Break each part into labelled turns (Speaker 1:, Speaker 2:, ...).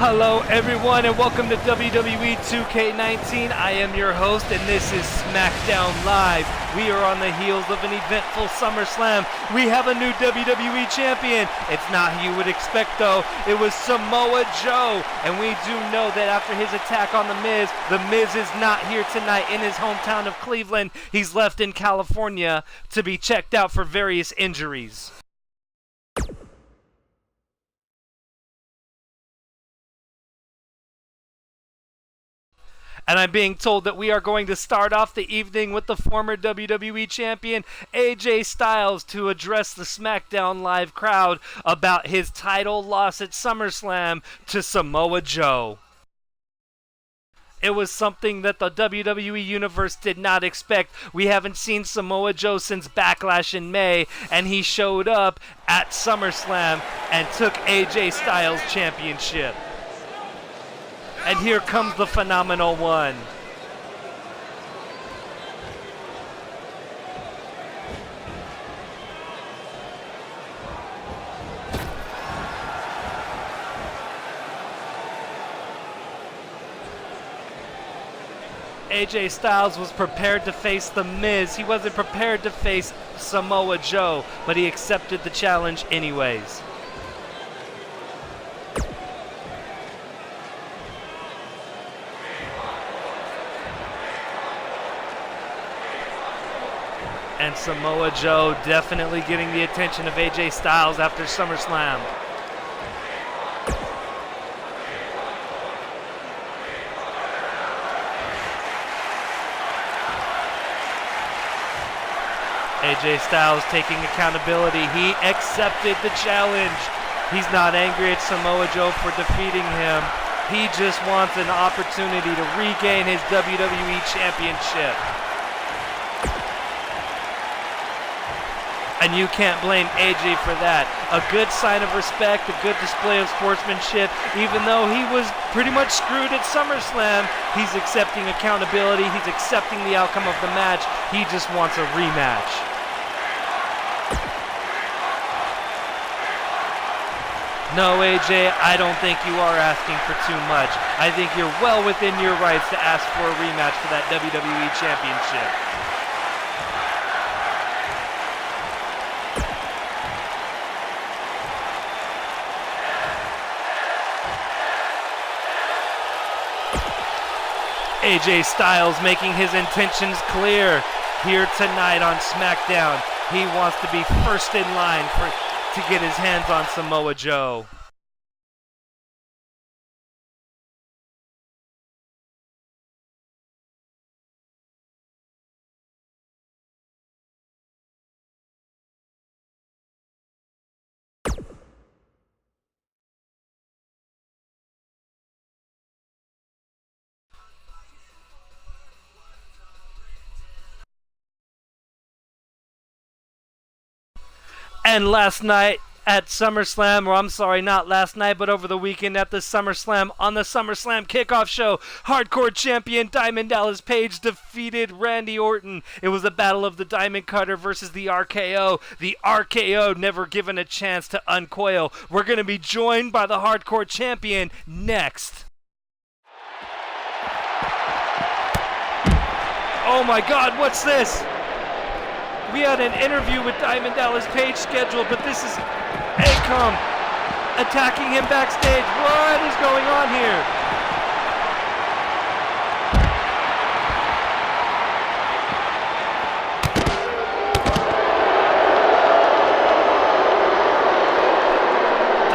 Speaker 1: Hello everyone and welcome to WWE 2K19. I am your host and this is Smackdown Live. We are on the heels of an eventful Summerslam. We have a new WWE Champion. It's not who you would expect though. It was Samoa Joe. And we do know that after his attack on The Miz is not here tonight in his hometown of Cleveland. He's left in California to be checked out for various injuries. And I'm being told that we are going to start off the evening with the former WWE Champion AJ Styles to address the Smackdown Live crowd about his title loss at SummerSlam to Samoa Joe. It was something that the WWE Universe did not expect. We haven't seen Samoa Joe since Backlash in May, and he showed up at SummerSlam and took AJ Styles' championship. And here comes the phenomenal one. AJ Styles was prepared to face The Miz. He wasn't prepared to face Samoa Joe, but he accepted the challenge anyways. And Samoa Joe definitely getting the attention of AJ Styles after SummerSlam. AJ Styles taking accountability. He accepted the challenge. He's not angry at Samoa Joe for defeating him. He just wants an opportunity to regain his WWE Championship. And you can't blame AJ for that. A good sign of respect, a good display of sportsmanship. Even though he was pretty much screwed at SummerSlam, he's accepting accountability. He's accepting the outcome of the match. He just wants a rematch. No, AJ, I don't think you are asking for too much. I think you're well within your rights to ask for a rematch for that WWE Championship. AJ Styles making his intentions clear here tonight on SmackDown. He wants to be first in line to get his hands on Samoa Joe. And last night at SummerSlam, or I'm sorry, not last night, but over the weekend at the SummerSlam, on the SummerSlam kickoff show, Hardcore Champion Diamond Dallas Page defeated Randy Orton. It was a battle of the Diamond Cutter versus the RKO. The RKO never given a chance to uncoil. We're going to be joined by the Hardcore Champion next. Oh my God, what's this? We had an interview with Diamond Dallas Page scheduled, but this is Akam attacking him backstage. What is going on here?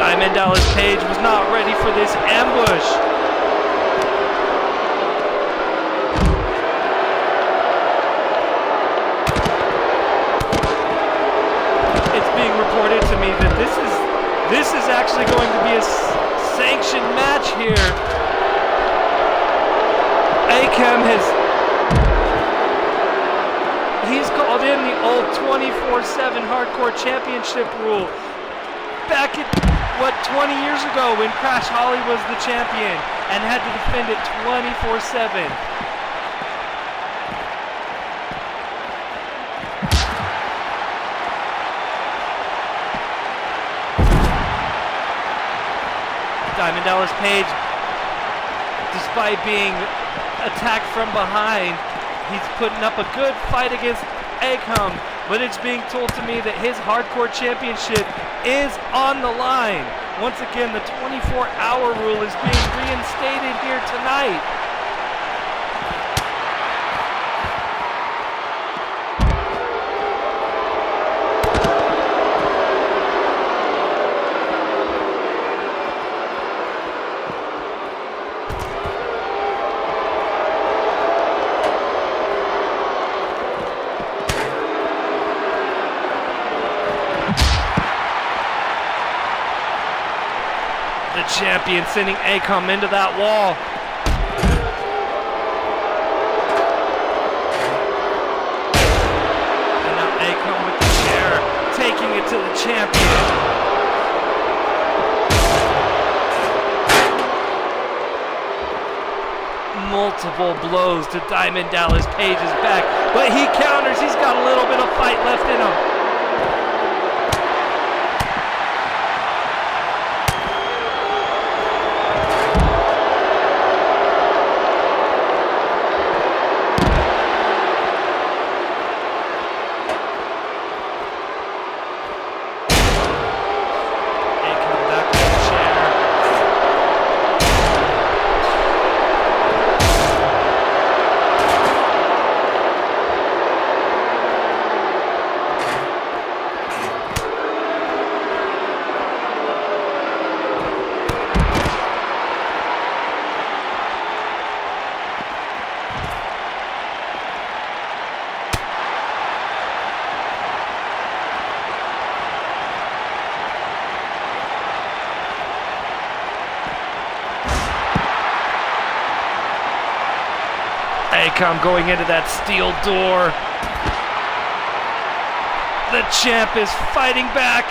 Speaker 1: Diamond Dallas Page was not ready for this ambush. Reported to me that this is actually going to be a sanctioned match here. Akam he's called in the old 24/7 Hardcore Championship rule. Back at 20 years ago when Crash Holly was the champion and had to defend it 24/7. Diamond Dallas Page, despite being attacked from behind, he's putting up a good fight against Akam, but it's being told to me that his Hardcore Championship is on the line. Once again, the 24-hour rule is being reinstated here tonight. The champion sending Akam into that wall. And now Akam with the chair, taking it to the champion. Multiple blows to Diamond Dallas Page's back, but he counters. He's got a little bit of fight left in him. Akam going into that steel door. The champ is fighting back.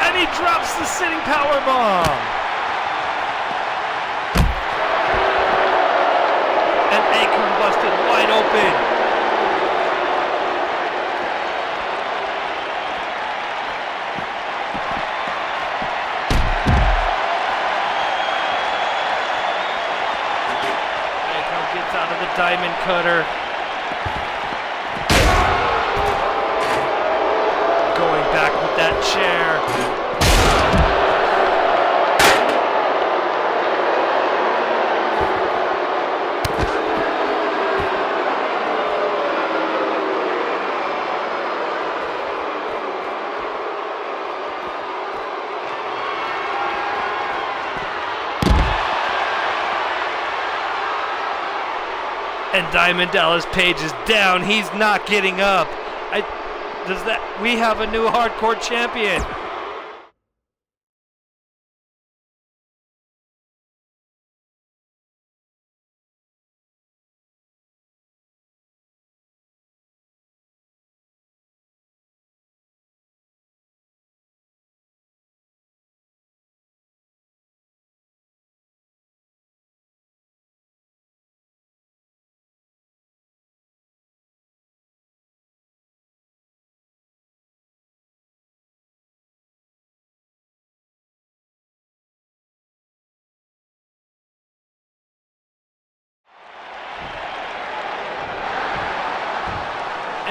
Speaker 1: And he drops the sitting powerbomb. And Akam busted wide open. Out of the diamond cutter. Going back with that chair. And Diamond Dallas Page is down. He's not getting up. We have a new hardcore champion.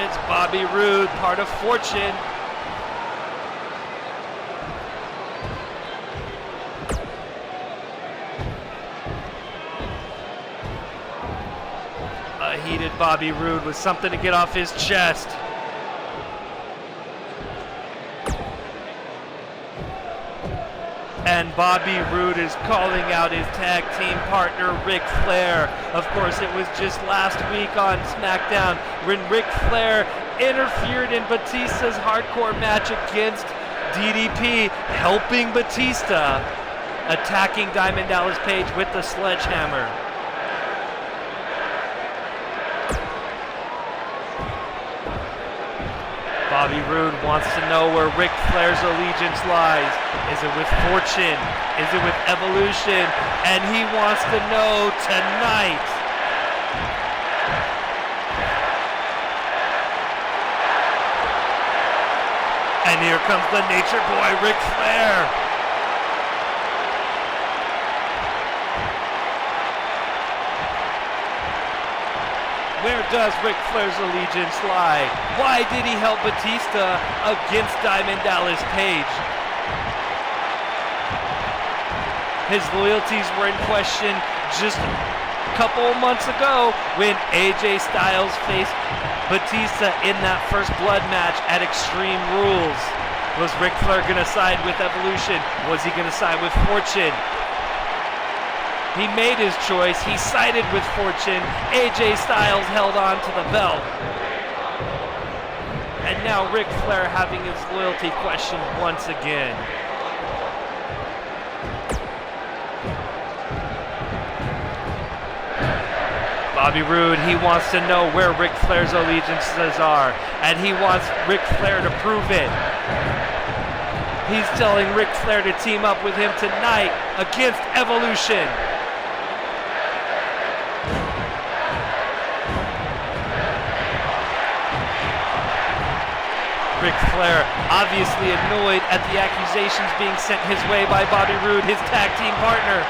Speaker 1: It's Bobby Roode, part of Fortune. A heated Bobby Roode with something to get off his chest. And Bobby Roode is calling out his tag team partner, Ric Flair. Of course, it was just last week on Smackdown when Ric Flair interfered in Batista's hardcore match against DDP, helping Batista, attacking Diamond Dallas Page with the sledgehammer. Bobby Roode wants to know where Ric Flair's allegiance lies. Is it with Fortune? Is it with Evolution? And he wants to know tonight. And here comes the Nature Boy, Ric Flair. Where does Ric Flair's allegiance lie? Why did he help Batista against Diamond Dallas Page? His loyalties were in question just a couple of months ago when AJ Styles faced Batista in that first blood match at Extreme Rules. Was Ric Flair going to side with Evolution? Was he going to side with Fortune? He made his choice. He sided with Fortune. AJ Styles held on to the belt. And now Ric Flair having his loyalty questioned once again. Bobby Roode, he wants to know where Ric Flair's allegiances are, and he wants Ric Flair to prove it. He's telling Ric Flair to team up with him tonight against Evolution. Ric Flair obviously annoyed at the accusations being sent his way by Bobby Roode, his tag team partner.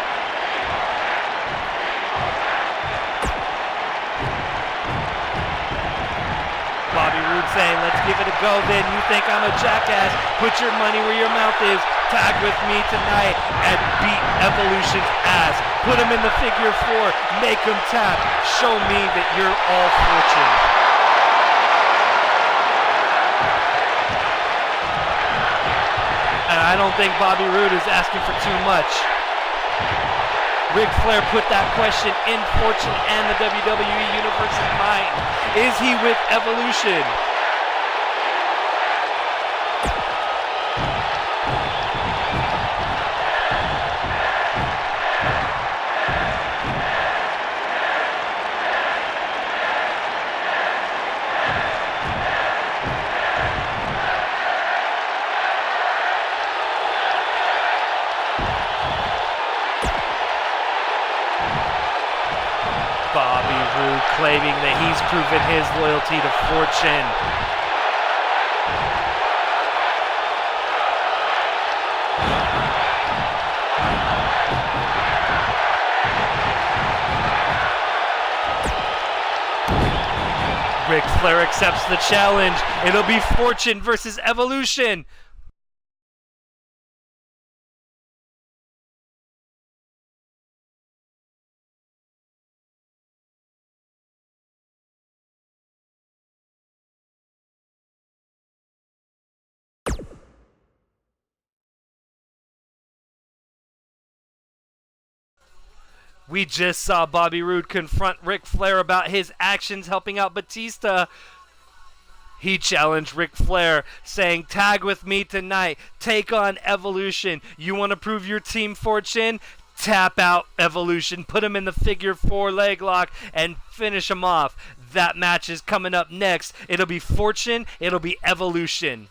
Speaker 1: Bobby Roode saying, let's give it a go then. You think I'm a jackass? Put your money where your mouth is. Tag with me tonight and beat Evolution's ass. Put him in the figure four. Make him tap. Show me that you're all Fortune. And I don't think Bobby Roode is asking for too much. Ric Flair put that question in Fortune and the WWE Universe's mind. Is he with Evolution? Bobby Roode claiming that he's proven his loyalty to Fortune. Ric Flair accepts the challenge. It'll be Fortune versus Evolution. We just saw Bobby Roode confront Ric Flair about his actions helping out Batista. He challenged Ric Flair, saying, tag with me tonight. Take on Evolution. You want to prove your team Fortune? Tap out Evolution. Put him in the figure four leg lock and finish him off. That match is coming up next. It'll be Fortune. It'll be Evolution.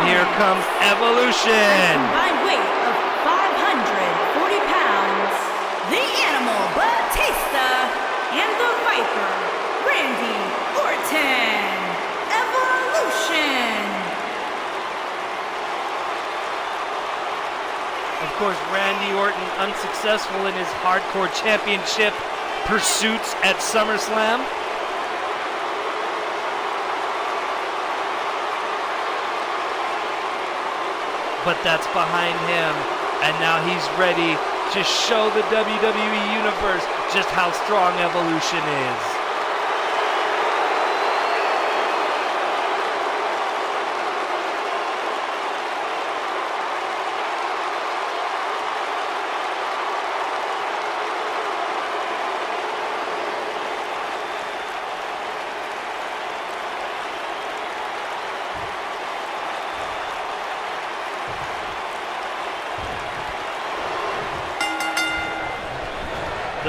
Speaker 1: Here comes Evolution.
Speaker 2: Combined weight of 540 pounds, the Animal Batista and the Viper, Randy Orton. Evolution.
Speaker 1: Of course, Randy Orton unsuccessful in his hardcore championship pursuits at Summerslam. But that's behind him, and now he's ready to show the WWE Universe just how strong Evolution is.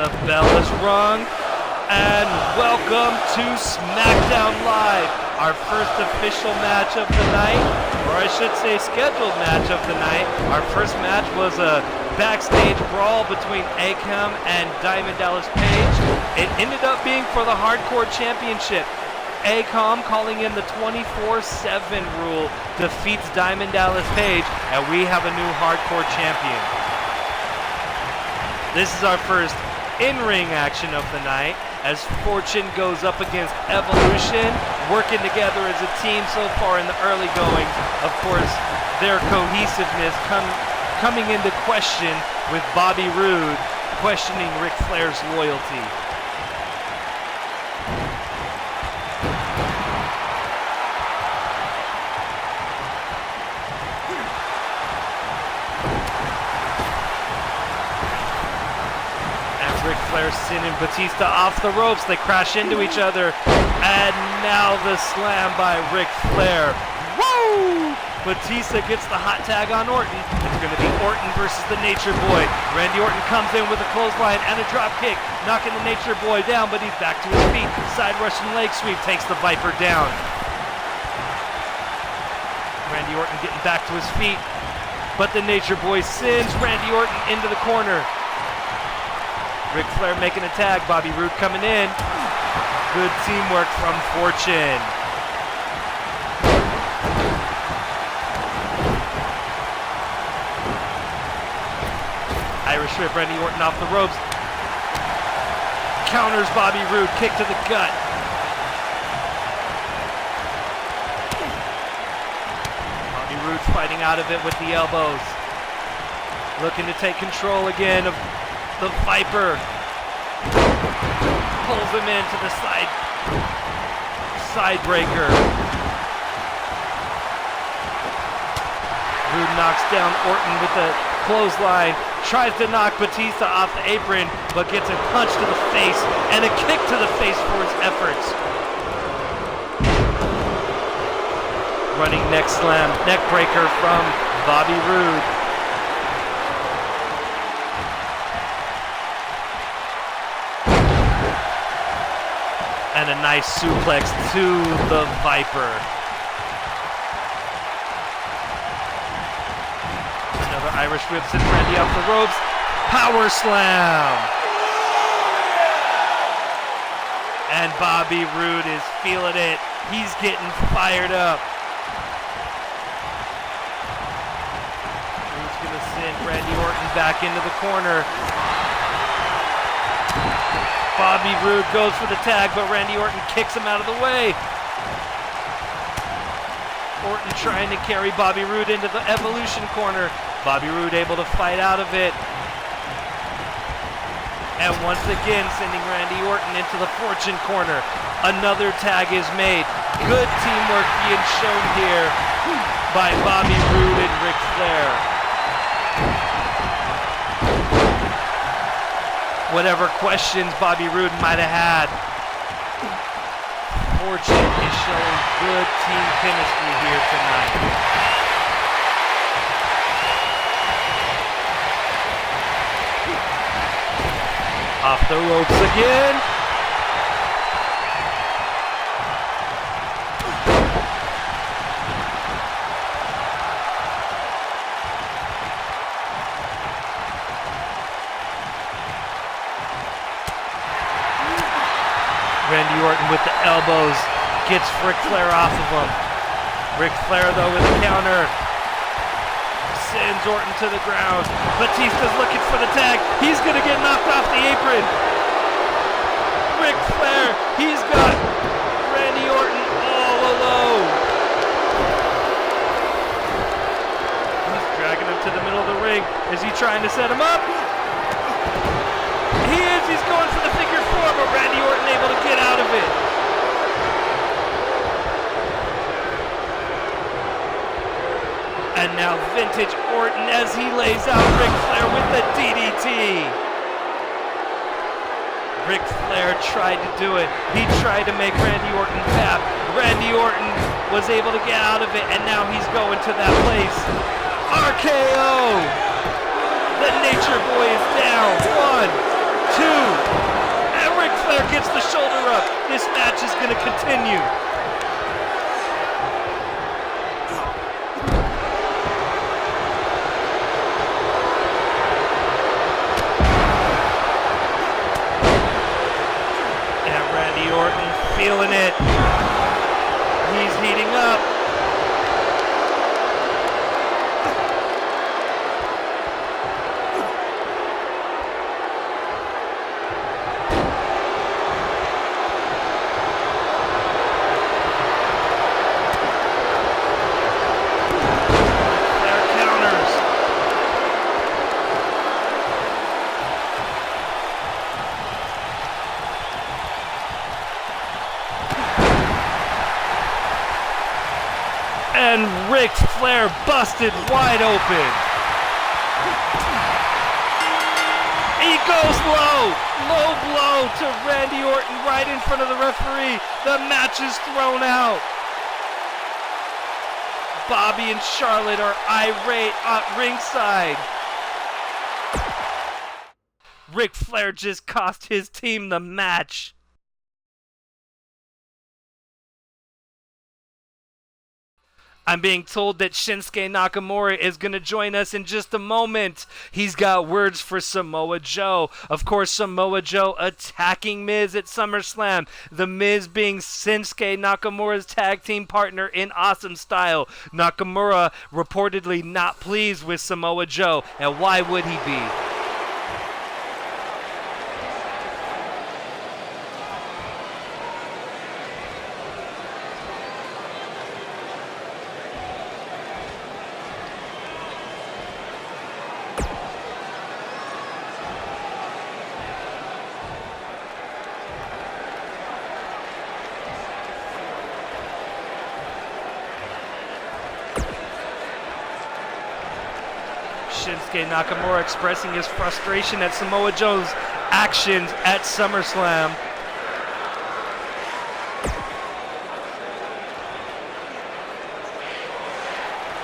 Speaker 1: The bell is rung, and welcome to Smackdown Live, our first official match of the night, or I should say scheduled match of the night. Our first match was a Backstage Brawl between Akam and Diamond Dallas Page. It ended up being for the Hardcore Championship. Akam, calling in the 24/7 rule, defeats Diamond Dallas Page, and we have a new Hardcore Champion. This is our first in-ring action of the night as Fortune goes up against Evolution, working together as a team so far in the early goings. Of course, their cohesiveness coming into question with Bobby Roode questioning Ric Flair's loyalty. Ric Flair sending Batista off the ropes. They crash into each other. And now the slam by Ric Flair. Woo! Batista gets the hot tag on Orton. It's going to be Orton versus the Nature Boy. Randy Orton comes in with a clothesline and a drop kick, knocking the Nature Boy down, but he's back to his feet. Side Russian leg sweep takes the Viper down. Randy Orton getting back to his feet, but the Nature Boy sends Randy Orton into the corner. Ric Flair making a tag, Bobby Roode coming in. Good teamwork from Fortune. Irish Whip, Randy Orton off the ropes. Counters Bobby Roode, kick to the gut. Bobby Roode fighting out of it with the elbows. Looking to take control again of the Viper. Pulls him into the side breaker. Roode knocks down Orton with a clothesline. Tries to knock Batista off the apron, but gets a punch to the face and a kick to the face for his efforts. Running neck slam, neck breaker from Bobby Roode. And a nice suplex to the Viper. Another Irish whip sends Randy off the ropes. Power slam. And Bobby Roode is feeling it. He's getting fired up. Roode's going to send Randy Orton back into the corner. Bobby Roode goes for the tag, but Randy Orton kicks him out of the way. Orton trying to carry Bobby Roode into the Evolution corner. Bobby Roode able to fight out of it. And once again, sending Randy Orton into the Fortune corner. Another tag is made. Good teamwork being shown here by Bobby Roode and Ric Flair. Whatever questions Bobby Roode might have had, Fortune is showing good team chemistry here tonight. Off the ropes again. Randy Orton with the elbows gets Ric Flair off of him. Ric Flair though with a counter sends Orton to the ground. Batista's looking for the tag. He's gonna get knocked off the apron. Ric Flair, he's got Randy Orton all alone. He's dragging him to the middle of the ring. Is he trying to set him up? He is. He's going for the figure four, but Randy Orton able to get out of it. And now vintage Orton as he lays out Ric Flair with the DDT. Ric Flair tried to do it. He tried to make Randy Orton tap. Randy Orton was able to get out of it, and now he's going to that place. RKO! The Nature Boy is down. 1, 2, Flair gets the shoulder up. This match is going to continue. And Randy Orton feeling it. He's heating up. And Ric Flair busted wide open. He goes low blow to Randy Orton right in front of the referee. The match is thrown out. Bobby and Charlotte are irate at ringside. Ric Flair just cost his team the match. I'm being told that Shinsuke Nakamura is going to join us in just a moment. He's got words for Samoa Joe. Of course, Samoa Joe attacking Miz at SummerSlam. The Miz being Shinsuke Nakamura's tag team partner in Awesome Style. Nakamura reportedly not pleased with Samoa Joe. And why would he be? Shinsuke Nakamura expressing his frustration at Samoa Joe's actions at SummerSlam.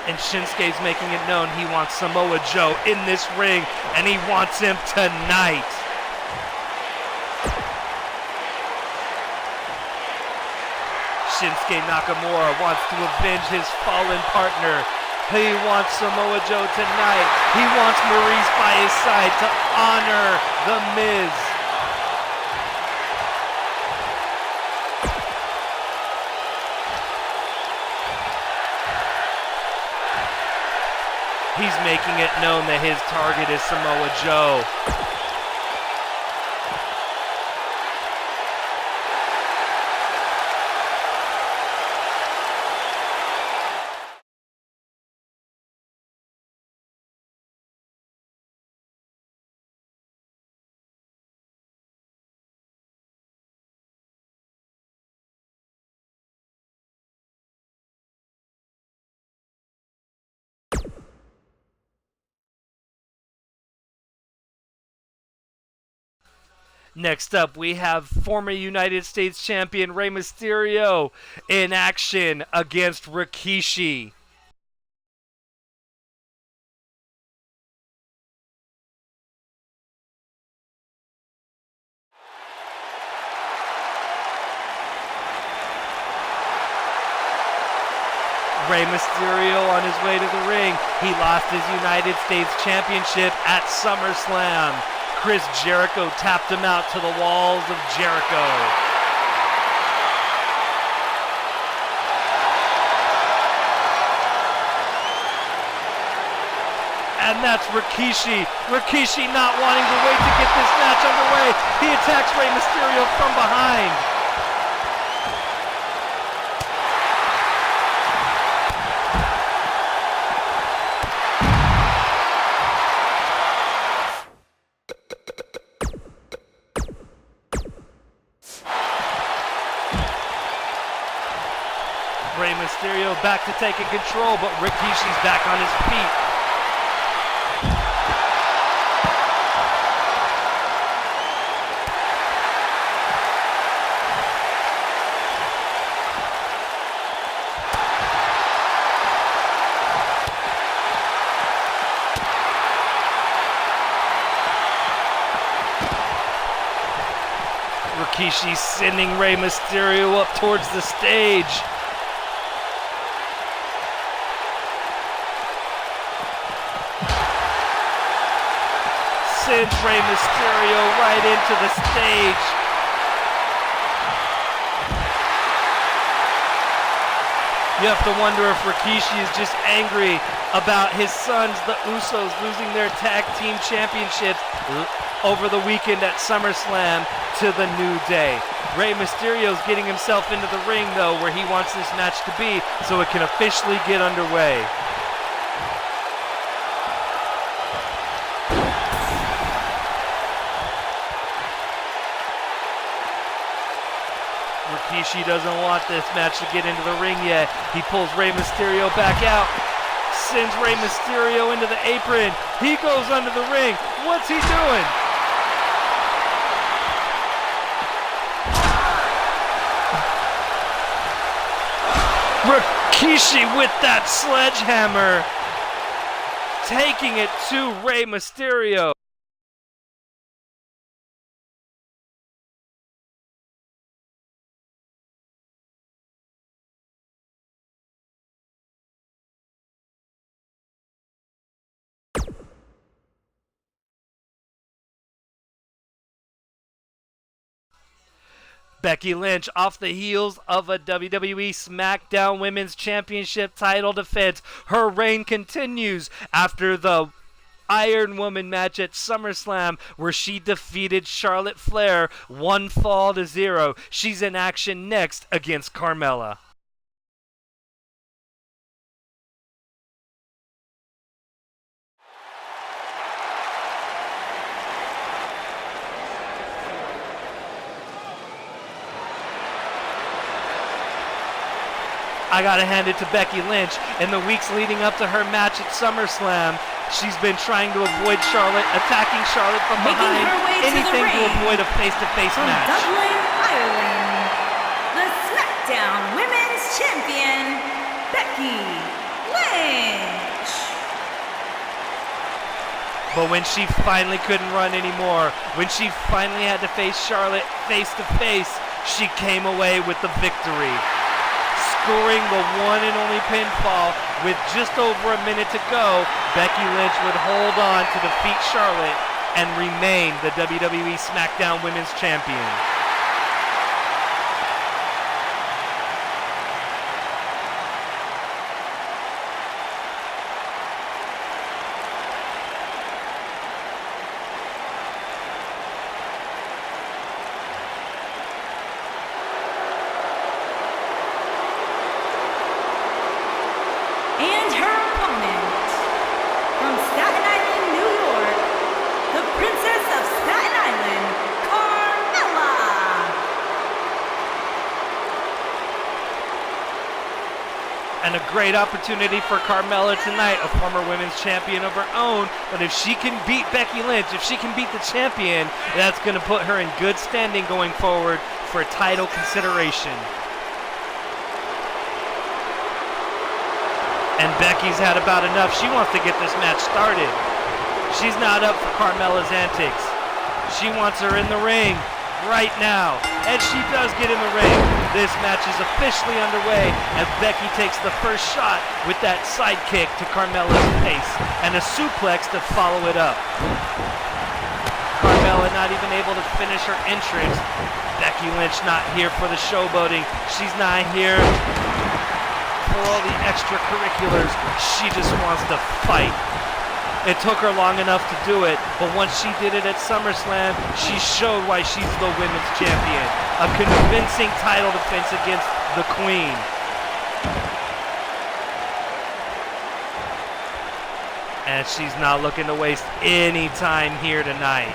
Speaker 1: And Shinsuke's making it known he wants Samoa Joe in this ring, and he wants him tonight. Shinsuke Nakamura wants to avenge his fallen partner. He wants Samoa Joe tonight. He wants Maurice by his side to honor The Miz. He's making it known that his target is Samoa Joe. Next up, we have former United States Champion Rey Mysterio in action against Rikishi. Rey Mysterio on his way to the ring. He lost his United States Championship at SummerSlam. Chris Jericho tapped him out to the walls of Jericho. And that's Rikishi. Rikishi not wanting to wait to get this match underway. He attacks Rey Mysterio from behind. Rey Mysterio back to taking control, but Rikishi's back on his feet. Rikishi sending Rey Mysterio up towards the stage. Sends Rey Mysterio right into the stage. You have to wonder if Rikishi is just angry about his sons, the Usos, losing their tag team championships over the weekend at Summerslam to the New Day. Rey Mysterio's getting himself into the ring, though, where he wants this match to be, so it can officially get underway. Rikishi doesn't want this match to get into the ring yet. He pulls Rey Mysterio back out, sends Rey Mysterio into the apron. He goes under the ring. What's he doing? Rikishi with that sledgehammer, taking it to Rey Mysterio. Becky Lynch, off the heels of a WWE Smackdown Women's Championship title defense. Her reign continues after the Iron Woman match at SummerSlam, where she defeated Charlotte Flair 1-0. She's in action next against Carmella. I gotta hand it to Becky Lynch. In the weeks leading up to her match at SummerSlam, she's been trying to avoid Charlotte, attacking Charlotte from behind, anything to avoid a face-to-face match.
Speaker 2: Dublin, Ireland, the Smackdown Women's Champion, Becky Lynch.
Speaker 1: But when she finally couldn't run anymore, when she finally had to face Charlotte face-to-face, she came away with the victory, scoring the one and only pinfall. With just over a minute to go, Becky Lynch would hold on to defeat Charlotte and remain the WWE SmackDown Women's Champion.
Speaker 2: And her opponent, from Staten Island, New York, the Princess of Staten Island, Carmella.
Speaker 1: And a great opportunity for Carmella tonight, a former women's champion of her own. But if she can beat Becky Lynch, if she can beat the champion, that's going to put her in good standing going forward for title consideration. And Becky's had about enough. She wants to get this match started. She's not up for Carmella's antics. She wants her in the ring right now. And she does get in the ring. This match is officially underway as Becky takes the first shot with that side kick to Carmella's face and a suplex to follow it up. Carmella not even able to finish her entrance. Becky Lynch not here for the showboating. She's not here for all the extracurriculars. She just wants to fight. It took her long enough to do it, but once she did it at SummerSlam, she showed why she's the women's champion. A convincing title defense against the Queen. And she's not looking to waste any time here tonight.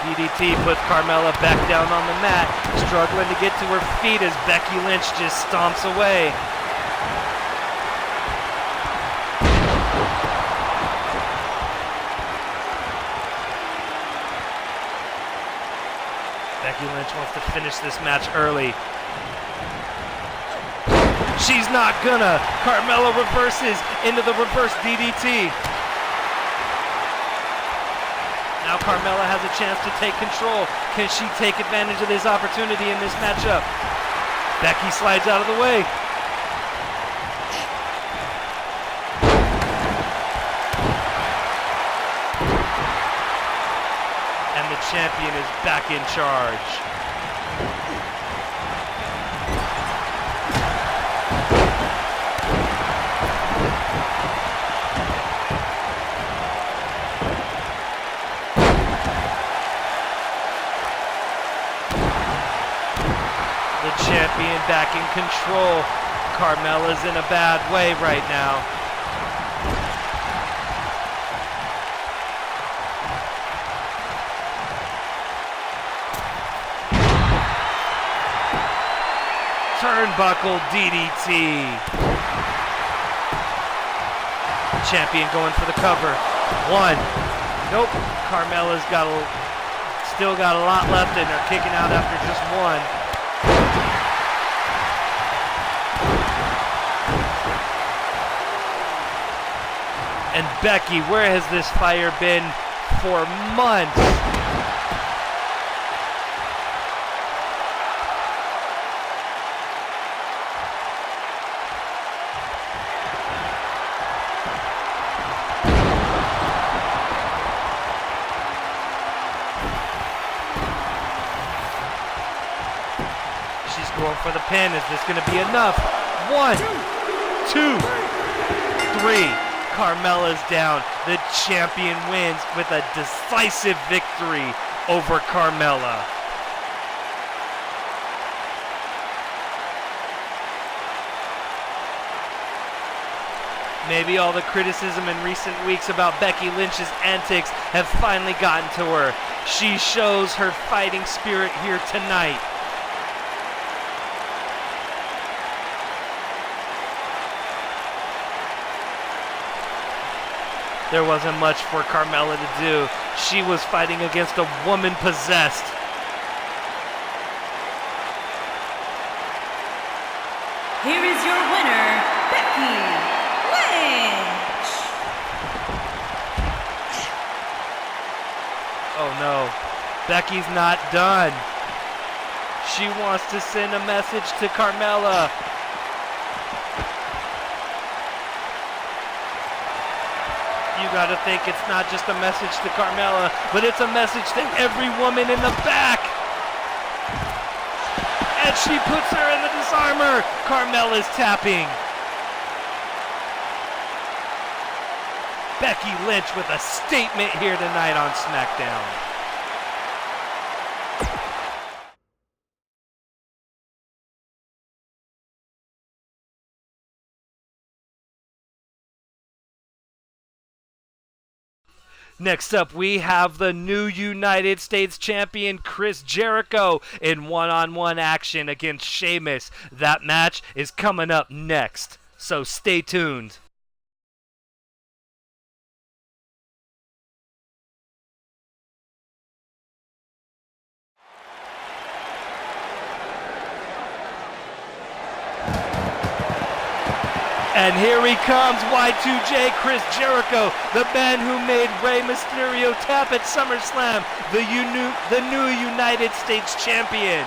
Speaker 1: DDT puts Carmella back down on the mat, struggling to get to her feet as Becky Lynch just stomps away. Becky Lynch wants to finish this match early. She's not gonna. Carmella reverses into the reverse DDT. Now Carmella has a chance to take control. Can she take advantage of this opportunity in this matchup? Becky slides out of the way. And the champion is back in charge. Champion back in control. Carmella's in a bad way right now. Turnbuckle DDT. Champion going for the cover. One. Nope. Carmella's still got a lot left in her, kicking out after just one. And Becky, where has this fire been for months? She's going for the pin. Is this going to be enough? 1, 2, 3. Carmella's down. The champion wins with a decisive victory over Carmella. Maybe all the criticism in recent weeks about Becky Lynch's antics have finally gotten to her. She shows her fighting spirit here tonight. There wasn't much for Carmella to do. She was fighting against a woman possessed.
Speaker 2: Here is your winner, Becky Lynch.
Speaker 1: Oh no, Becky's not done. She wants to send a message to Carmella. You gotta think it's not just a message to Carmella, but it's a message to every woman in the back. And she puts her in the disarmer. Carmella's tapping. Becky Lynch with a statement here tonight on Smackdown. Next up, we have the new United States Champion Chris Jericho in one-on-one action against Sheamus. That match is coming up next, so stay tuned. And here he comes, Y2J Chris Jericho, the man who made Rey Mysterio tap at Summerslam, the new United States Champion.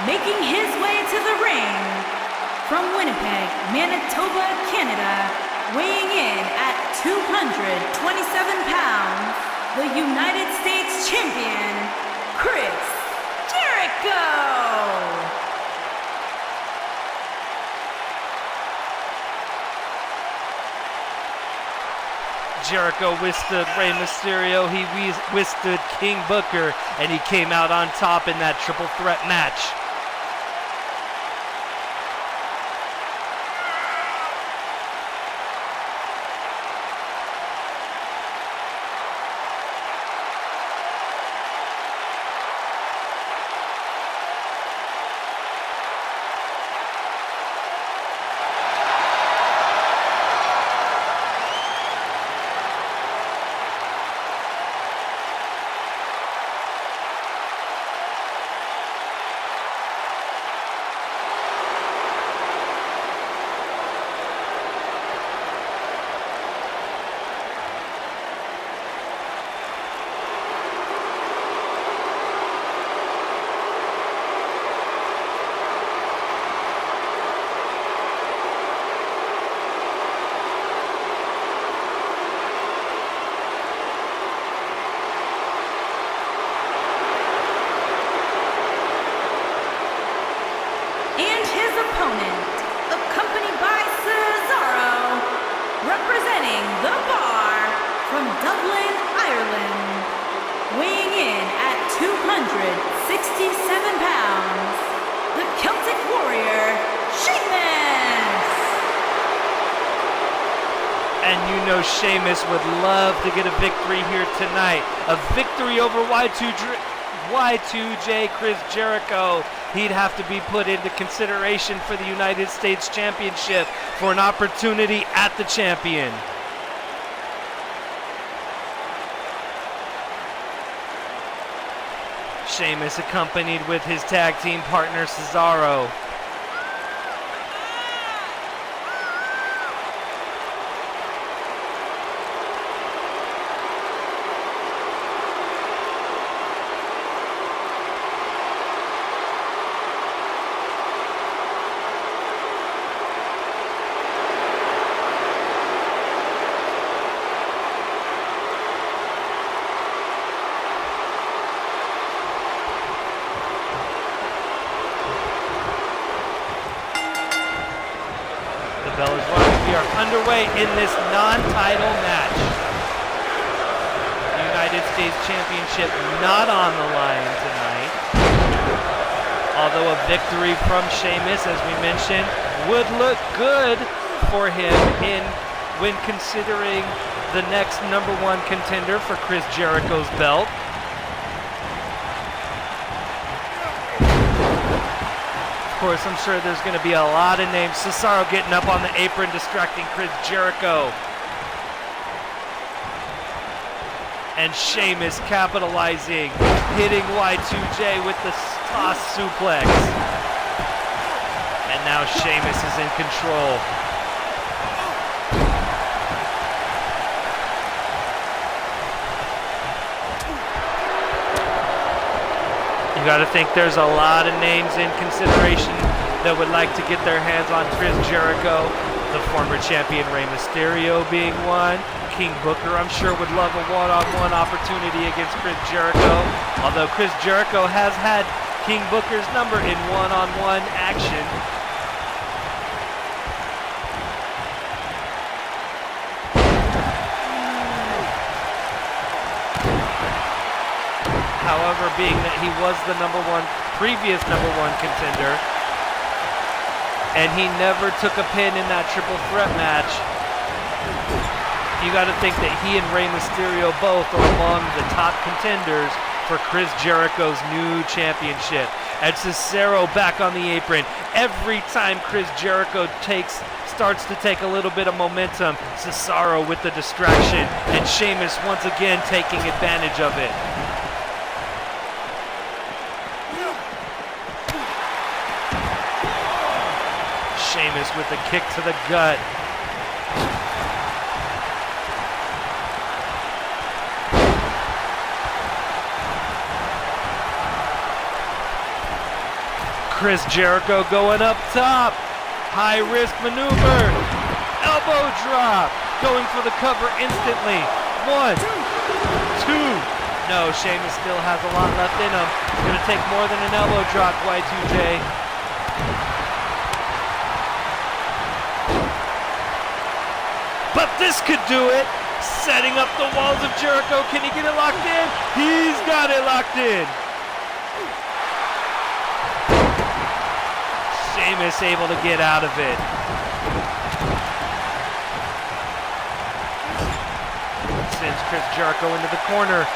Speaker 2: Making his way to the ring from Winnipeg, Manitoba, Canada, weighing in at 227 pounds, the United States Champion, Chris Jericho!
Speaker 1: Jericho withstood Rey Mysterio, he withstood King Booker, and he came out on top in that triple threat match.
Speaker 2: 67 pounds, the Celtic Warrior, Sheamus!
Speaker 1: And you know Sheamus would love to get a victory here tonight. A victory over Y2J Chris Jericho. He'd have to be put into consideration for the United States Championship for an opportunity at the champion. Sheamus accompanied with his tag team partner Cesaro. We are underway in this non-title match. The United States Championship not on the line tonight. Although a victory from Sheamus, as we mentioned, would look good for him when considering the next #1 contender for Chris Jericho's belt. Of course, I'm sure there's going to be a lot of names. Cesaro getting up on the apron, distracting Chris Jericho. And Sheamus capitalizing, hitting Y2J with the toss suplex. And now Sheamus is in control. You got to think there's a lot of names in consideration that would like to get their hands on Chris Jericho. The former champion Rey Mysterio being one. King Booker, I'm sure, would love a one-on-one opportunity against Chris Jericho. Although Chris Jericho has had King Booker's number in one-on-one action. However, being that he was the previous number one contender, and he never took a pin in that triple threat match, you got to think that he and Rey Mysterio both are among the top contenders for Chris Jericho's new championship. And Cesaro back on the apron. Every time Chris Jericho starts to take a little bit of momentum, Cesaro with the distraction, and Sheamus once again taking advantage of it. Sheamus with a kick to the gut. Chris Jericho going up top. High risk maneuver. Elbow drop. Going for the cover instantly. 1, 2. No, Sheamus still has a lot left in him. It's going to take more than an elbow drop, Y2J. But this could do it. Setting up the walls of Jericho. Can he get it locked in? He's got it locked in. Sheamus able to get out of it. Sends Chris Jericho into the corner.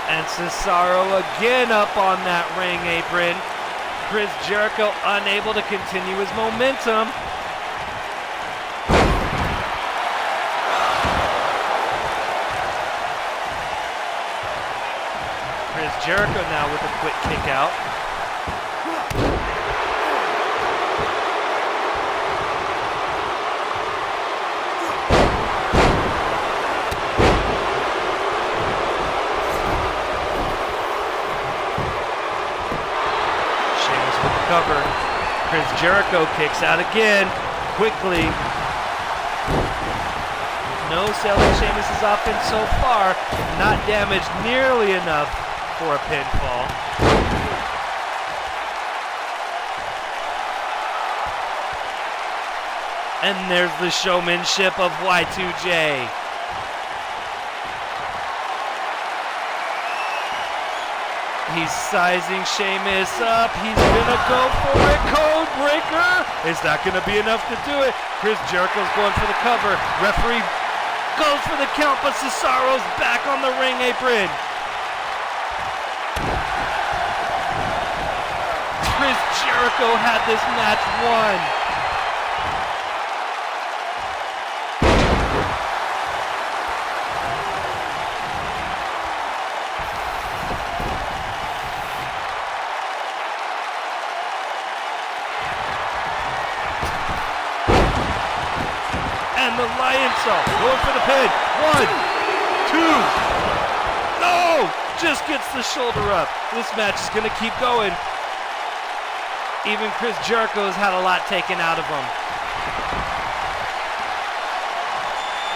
Speaker 1: And Cesaro again up on that ring apron. Chris Jericho unable to continue his momentum. Chris Jericho now with a quick kick out. Cover. Chris Jericho kicks out again, quickly. No selling Sheamus' offense so far, not damaged nearly enough for a pinfall. And there's the showmanship of Y2J. He's sizing Sheamus up. He's gonna go for it. Code breaker. Is that gonna be enough to do it? Chris Jericho's going for the cover. Referee goes for the count, but Cesaro's back on the ring apron. Chris Jericho had this match won. The Lion Saw, going for the pin. 1, 2, no! Just gets the shoulder up. This match is gonna keep going. Even Chris Jericho has had a lot taken out of him.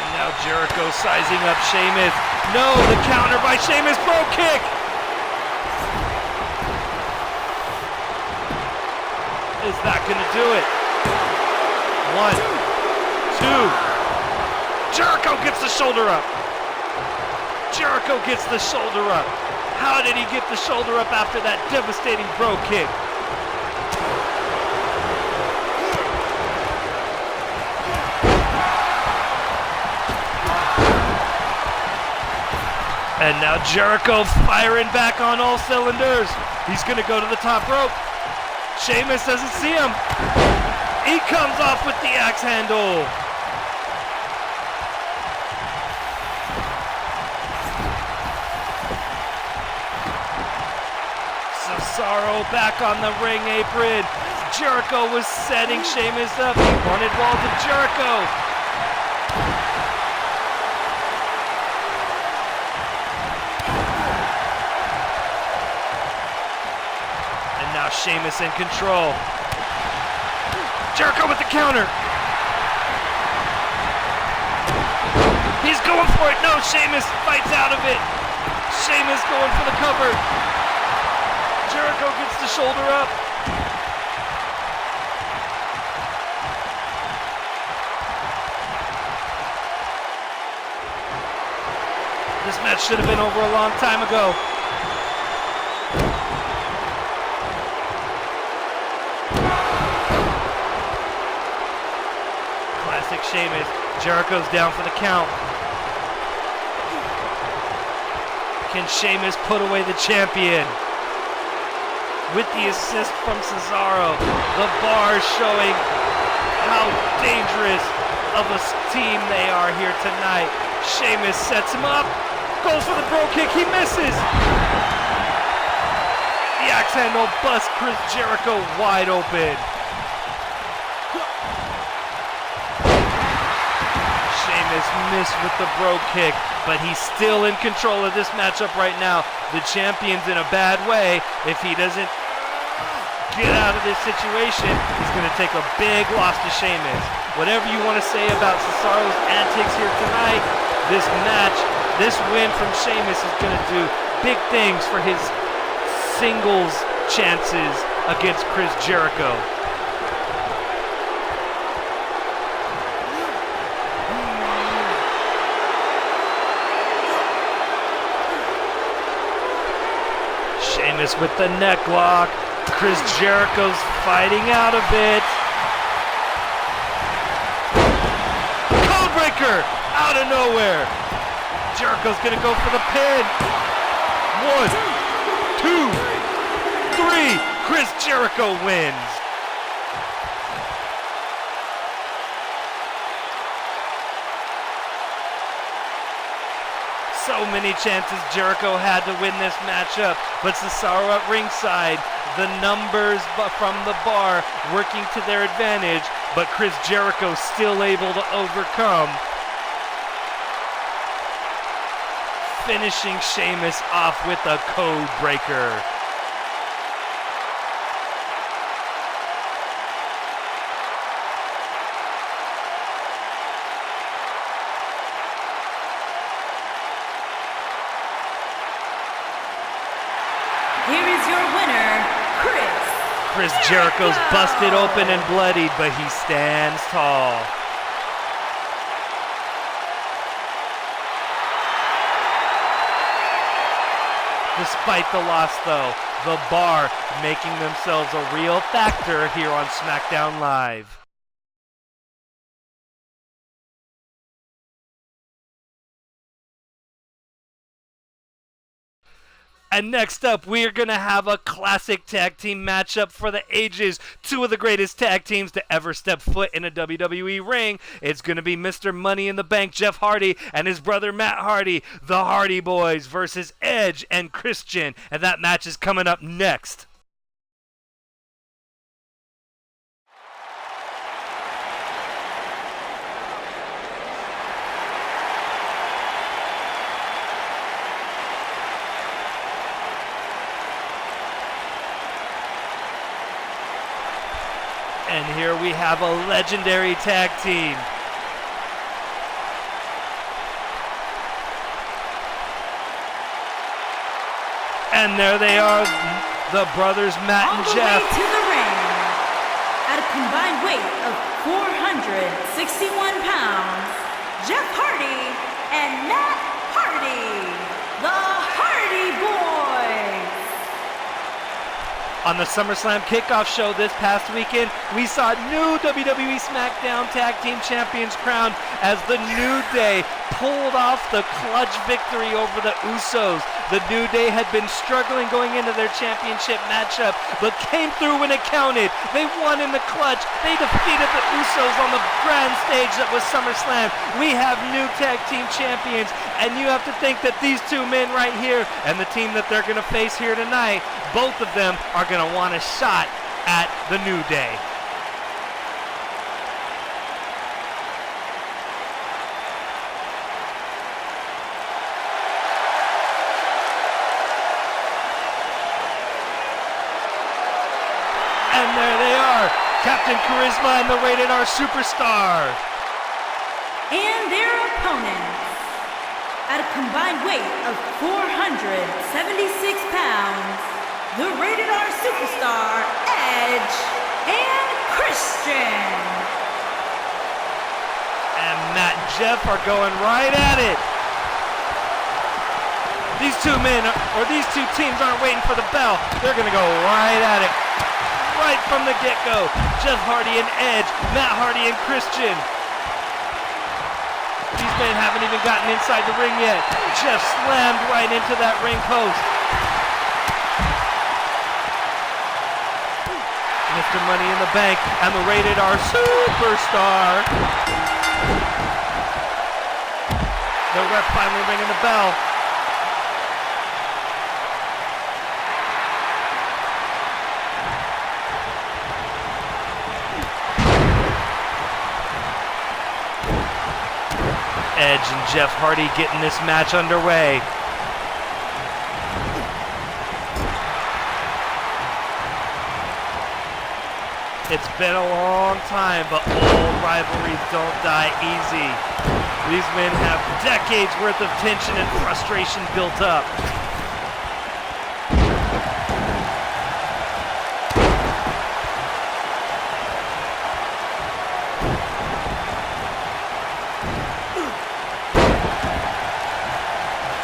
Speaker 1: And now Jericho sizing up Sheamus. No, the counter by Sheamus, Brogue Kick! Is that gonna do it? 1, 2. Jericho gets the shoulder up. Jericho gets the shoulder up. How did he get the shoulder up after that devastating Brogue Kick? And now Jericho firing back on all cylinders. He's gonna go to the top rope. Sheamus doesn't see him. He comes off with the axe handle. Cesaro back on the ring apron. Jericho was setting Sheamus up. He wanted walls of Jericho. And now Sheamus in control. Jericho with the counter. He's going for it. No, Sheamus fights out of it. Sheamus going for the cover. Jericho gets the shoulder up. This match should have been over a long time ago. Classic Sheamus. Jericho's down for the count. Can Sheamus put away the champion? With the assist from Cesaro, the Bar showing how dangerous of a team they are here tonight. Sheamus sets him up, goes for the Brogue Kick, he misses. The axe handle busts Chris Jericho wide open. Sheamus missed with the Brogue Kick, but he's still in control of this matchup right now. The champion's in a bad way. If he doesn't get out of this situation, he's going to take a big loss to Sheamus. Whatever you want to say about Cesaro's antics here tonight, this match, this win from Sheamus is going to do big things for his singles chances against Chris Jericho. Sheamus with the neck lock. Chris Jericho's fighting out of it. Codebreaker out of nowhere. Jericho's gonna go for the pin. 1, 2, 3. Chris Jericho wins. So many chances Jericho had to win this matchup, but Cesaro at ringside, the numbers from the Bar working to their advantage, but Chris Jericho still able to overcome, finishing Sheamus off with a code breaker.
Speaker 2: Here is your winner, Chris
Speaker 1: Chris Jericho's busted open and bloodied, but he stands tall. Despite the loss, though, the Bar making themselves a real factor here on Smackdown Live. And next up, we are going to have a classic tag team matchup for the ages. Two of the greatest tag teams to ever step foot in a WWE ring. It's going to be Mr. Money in the Bank, Jeff Hardy, and his brother Matt Hardy, the Hardy Boys, versus Edge and Christian. And that match is coming up next. And here we have a legendary tag team. And there they are, the brothers Matt and Jeff.
Speaker 2: On the way to the ring, at a combined weight of 461 pounds, Jeff Hardy and Matt Hardy, the Hardy Boys.
Speaker 1: On the Summerslam kickoff show this past weekend, we saw new WWE Smackdown Tag Team Champions crowned as the New Day pulled off the clutch victory over the Usos. The New Day had been struggling going into their championship matchup, but came through when it counted. They won in the clutch. They defeated the Usos on the grand stage that was SummerSlam. We have new tag team champions, and you have to think that these two men right here and the team that they're going to face here tonight, both of them are going to want a shot at the New Day. And there they are, Captain Charisma and the Rated R Superstar.
Speaker 2: And their opponents, at a combined weight of 476 pounds, the Rated R Superstar, Edge and Christian.
Speaker 1: And Matt and Jeff are going right at it. These two men, or these two teams aren't waiting for the bell. They're going to go right at it. Right from the get-go. Jeff Hardy and Edge, Matt Hardy and Christian. These men haven't even gotten inside the ring yet. Jeff slammed right into that ring post. Mr. Money in the Bank and the Rated R Superstar. The ref finally ringing the bell. Edge and Jeff Hardy getting this match underway. It's been a long time, but old rivalries don't die easy. These men have decades worth of tension and frustration built up.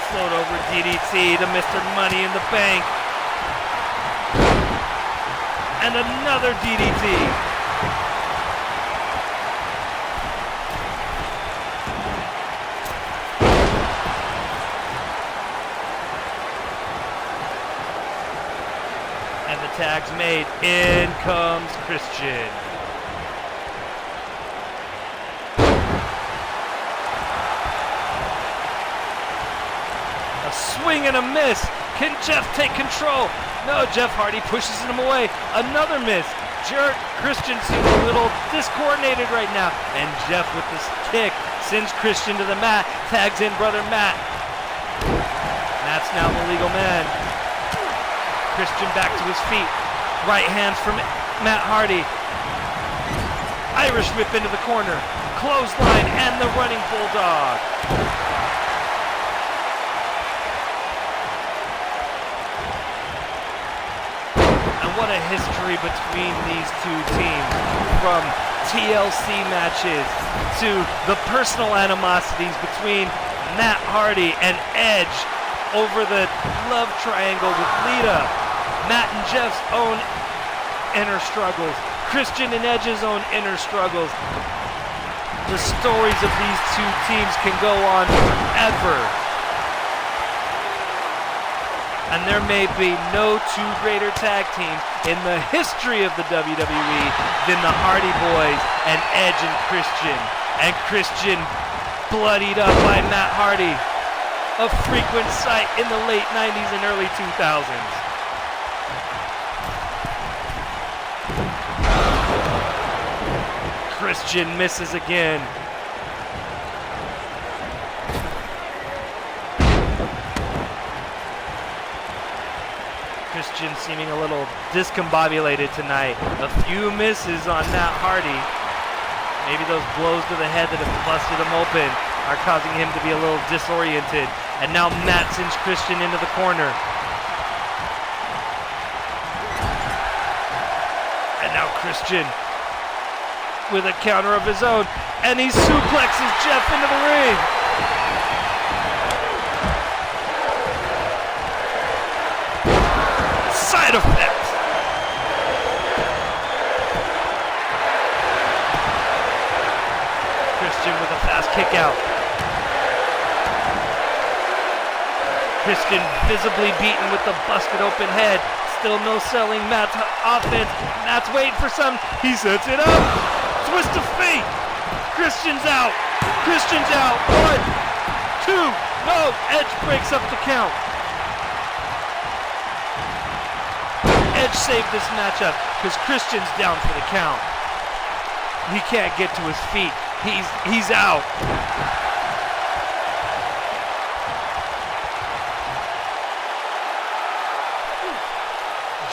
Speaker 1: Float over DDT to Mr. Money in the Bank. And another DDT. And the tag's made. In comes Christian. A swing and a miss. Can Jeff take control? No, Jeff Hardy pushes him away. Another miss. Christian seems a little discoordinated right now. And Jeff with this kick sends Christian to the mat. Tags in brother Matt. Matt's now the legal man. Christian back to his feet. Right hands from Matt Hardy. Irish whip into the corner. Clothesline and the running bulldog. what a history between these two teams. From TLC matches to the personal animosities between Matt Hardy and Edge over the love triangle with Lita, Matt and Jeff's own inner struggles, Christian and Edge's own inner struggles. The stories of these two teams can go on forever. And there may be no two greater tag teams in the history of the WWE than the Hardy Boys and Edge and Christian. And Christian bloodied up by Matt Hardy, a frequent sight in the late 90s and early 2000s. Christian misses again. Christian seeming a little discombobulated tonight. A few misses on Matt Hardy. Maybe those blows to the head that have busted him open are causing him to be a little disoriented. And now Matt sends Christian into the corner. And now Christian with a counter of his own. And he suplexes Jeff into the ring. Side effect. Christian with a fast kick out. Christian visibly beaten with the busted open head. Still no selling Matt's offense. Matt's waiting for some. He sets it up. Twist of fate. Christian's out. Christian's out. 1, 2. No. Edge breaks up the count. Edge saved this matchup because Christian's down for the count. He can't get to his feet. He's out.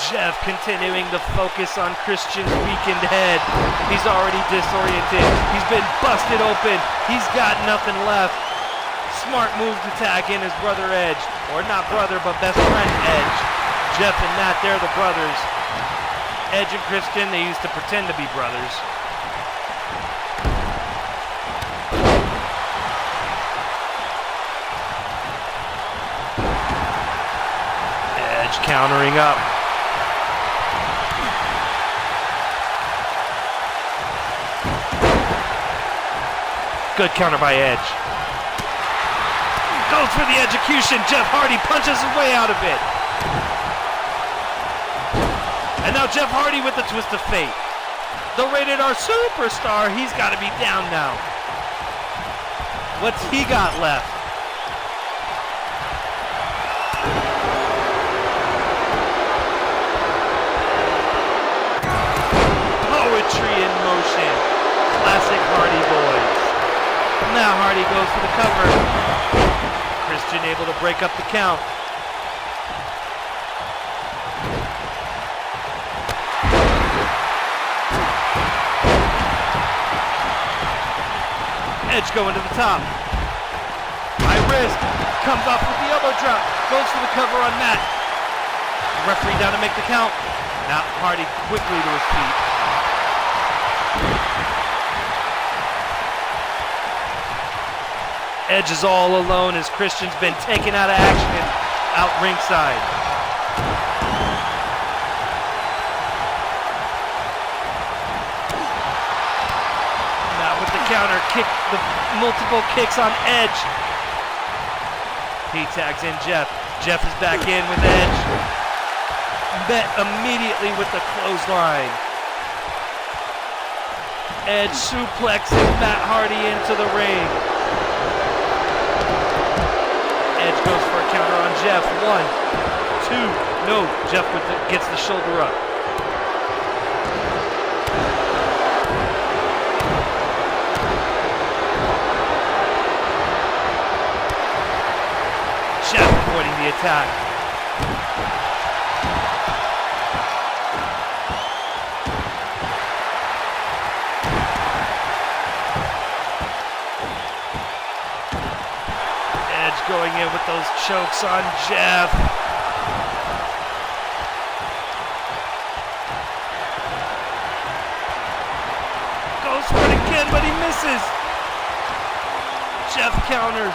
Speaker 1: Jeff continuing to focus on Christian's weakened head. He's already disoriented. He's been busted open. He's got nothing left. Smart move to tag in his brother Edge. Or not brother, but best friend Edge. Jeff and Matt, they're the brothers. Edge and Christian, they used to pretend to be brothers. Edge countering up. Good counter by Edge. Goes for the execution. Jeff Hardy punches his way out of it. And now Jeff Hardy with the twist of fate. The Rated R Superstar, he's got to be down now. What's he got left? Poetry in motion. Classic Hardy Boys. Now Hardy goes for the cover. Christian able to break up the count. Edge going to the top. High risk. Comes off with the elbow drop. Goes for the cover on Matt. Referee down to make the count. Now Hardy quickly to his feet. Edge is all alone as Christian's been taken out of action out ringside. Now with the counter kick, the multiple kicks on Edge. He tags in Jeff. Jeff is back in with Edge. Met immediately with the clothesline. Edge suplexes Matt Hardy into the ring. Edge goes for a counter on Jeff. 1, 2. No, Jeff gets the shoulder up. Jeff avoiding the attack. Going in with those chokes on Jeff. one, but he misses. Jeff counters.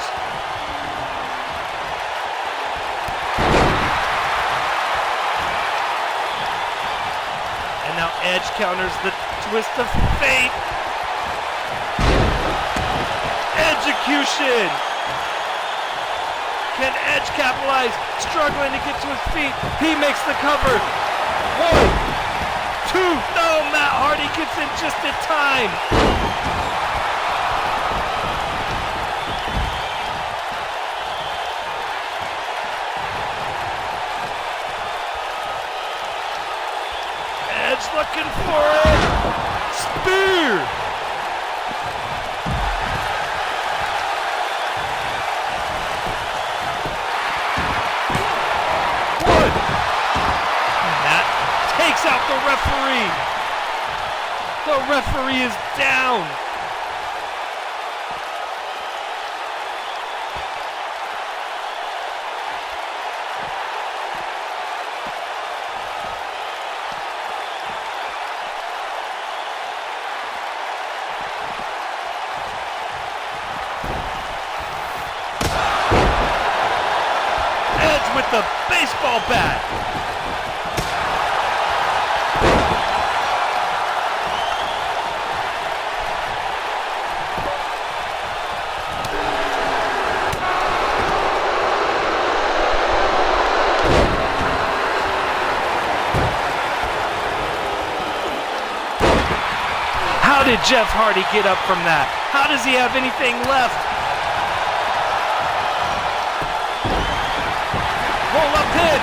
Speaker 1: And now Edge counters the twist of fate. Execution. Can Edge capitalize? Struggling to get to his feet. He makes the cover. 1, 2. No, Matt Hardy gets in just in time. Edge looking for it. Spear. Takes out the referee. The referee is down. Edge with the baseball bat. How did Jeff Hardy get up from that? How does he have anything left? Roll up pin.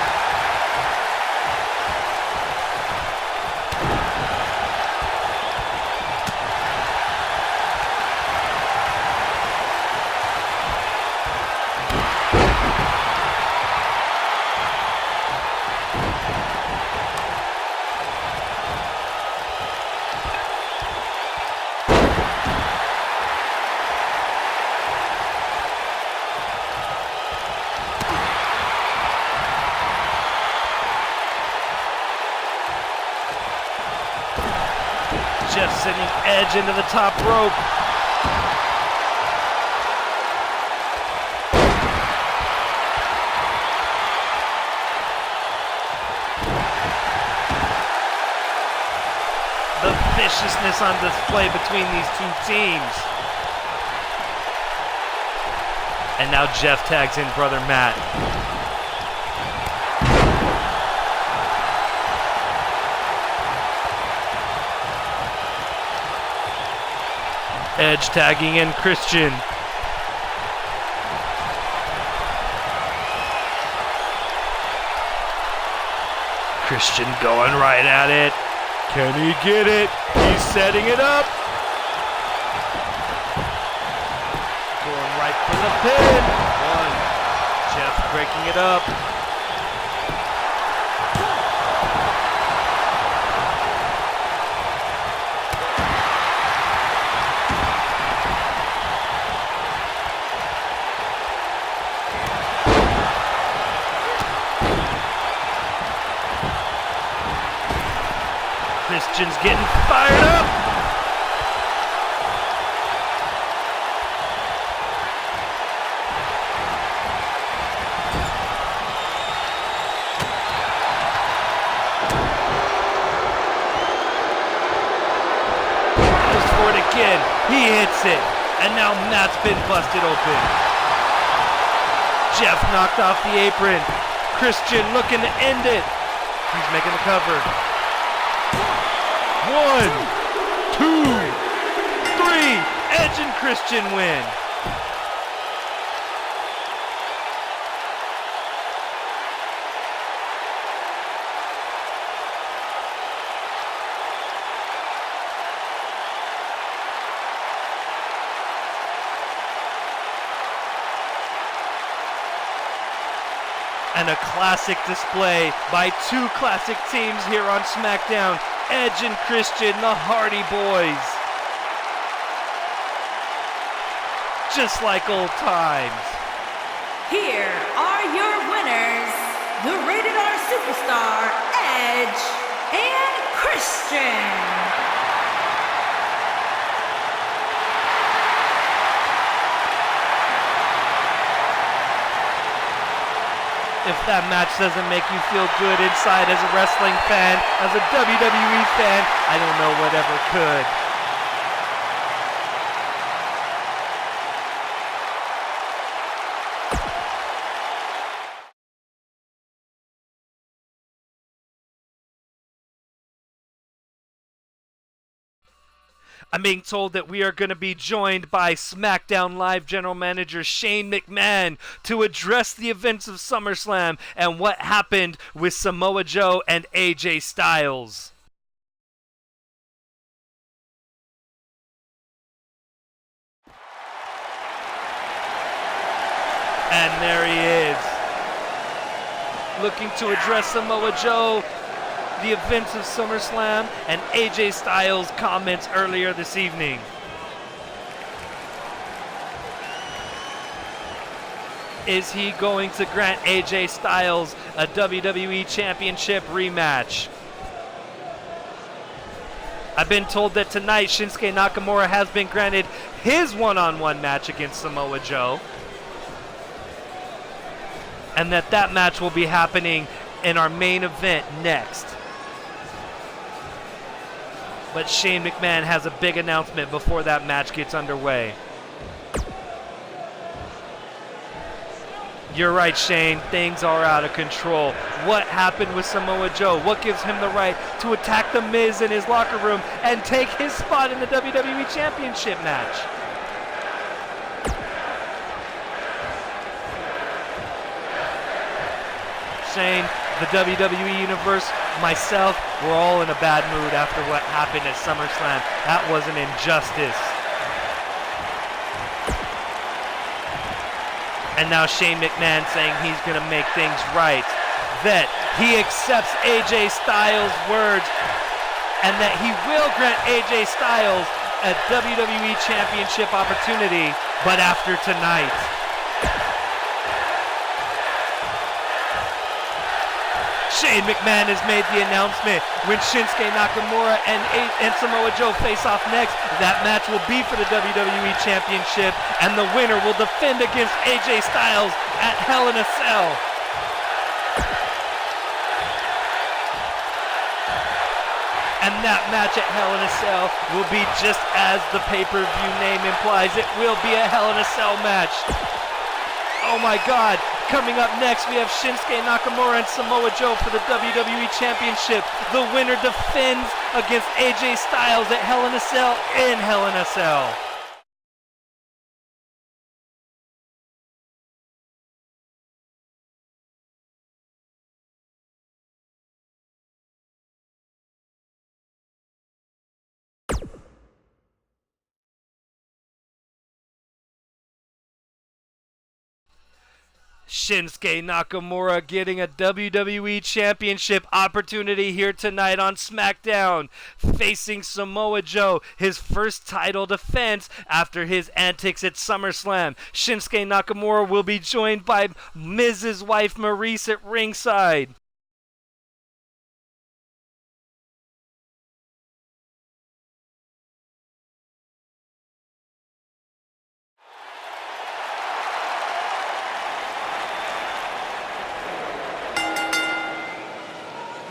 Speaker 1: Jeff sending Edge into the top rope. The viciousness on display between these two teams. And now Jeff tags in brother Matt. Edge tagging in Christian. Christian going right at it. Can he get it? He's setting it up. Going right for the pin. 1. Jeff breaking it up. Christian's getting fired up. Goes for it again. He hits it. And now Matt's been busted open. Jeff knocked off the apron. Christian looking to end it. He's making the cover. 1, 2, 3. Edge and Christian win. And a classic display by two classic teams here on Smackdown. Edge and Christian, the Hardy Boys. Just like old times.
Speaker 2: Here are your winners, the Rated R Superstar, Edge and Christian.
Speaker 1: If that match doesn't make you feel good inside as a wrestling fan, as a WWE fan, I don't know whatever could. I'm being told that we are going to be joined by Smackdown Live General Manager Shane McMahon to address the events of SummerSlam and what happened with Samoa Joe and AJ Styles. And there he is, looking to address Samoa Joe, the events of SummerSlam, and AJ Styles' comments earlier this evening. Is he going to grant AJ Styles a WWE Championship rematch? I've been told that tonight Shinsuke Nakamura has been granted his one-on-one match against Samoa Joe, and that match will be happening in our main event next. But Shane McMahon has a big announcement before that match gets underway. You're right, Shane. Things are out of control. What happened with Samoa Joe? What gives him the right to attack The Miz in his locker room and take his spot in the WWE Championship match? Shane, the WWE Universe, myself, we're all in a bad mood after what happened at SummerSlam. That was an injustice. And now Shane McMahon saying he's going to make things right. That he accepts AJ Styles' words and that he will grant AJ Styles a WWE Championship opportunity, but after tonight. Shane McMahon has made the announcement. When Shinsuke Nakamura and Samoa Joe face off next, that match will be for the WWE Championship, and the winner will defend against AJ Styles at Hell in a Cell. And that match at Hell in a Cell will be just as the pay-per-view name implies. It will be a Hell in a Cell match. Oh my God. Coming up next, we have Shinsuke Nakamura and Samoa Joe for the WWE Championship. The winner defends against AJ Styles at Hell in a Cell in Hell in a Cell. Shinsuke Nakamura getting a WWE Championship opportunity here tonight on SmackDown, facing Samoa Joe, his first title defense after his antics at SummerSlam. Shinsuke Nakamura will be joined by Miz's wife Maurice at ringside.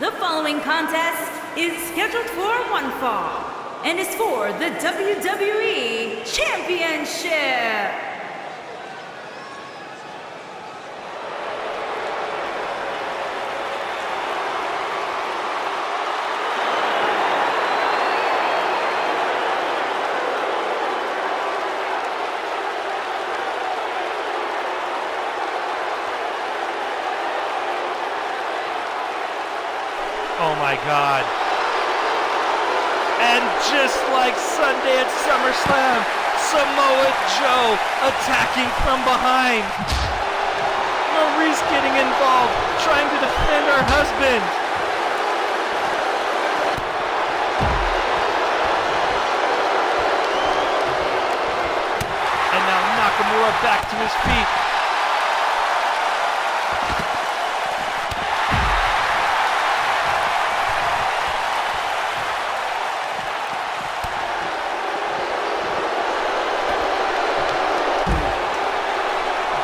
Speaker 2: The following contest is scheduled for one fall and is for the WWE Championship.
Speaker 1: Oh my God. And just like Sunday at SummerSlam, Samoa Joe attacking from behind. Maurice getting involved, trying to defend her husband. And now Nakamura back to his feet.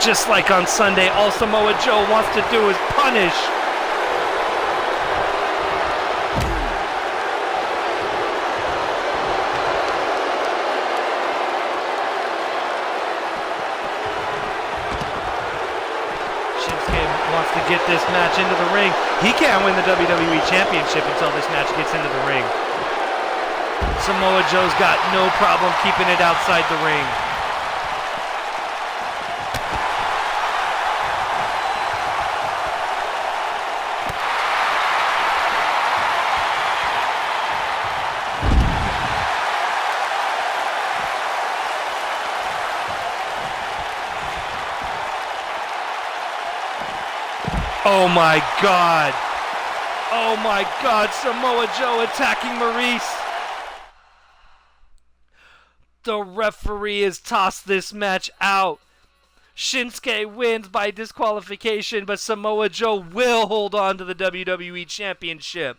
Speaker 1: Just like on Sunday, all Samoa Joe wants to do is punish. Wants to get this match into the ring. He can't win the WWE Championship until this match gets into the ring. Samoa Joe's got no problem keeping it outside the ring. Oh my God. Oh my God, Samoa Joe attacking Maurice. The referee has tossed this match out. Shinsuke wins by disqualification, but Samoa Joe will hold on to the WWE Championship.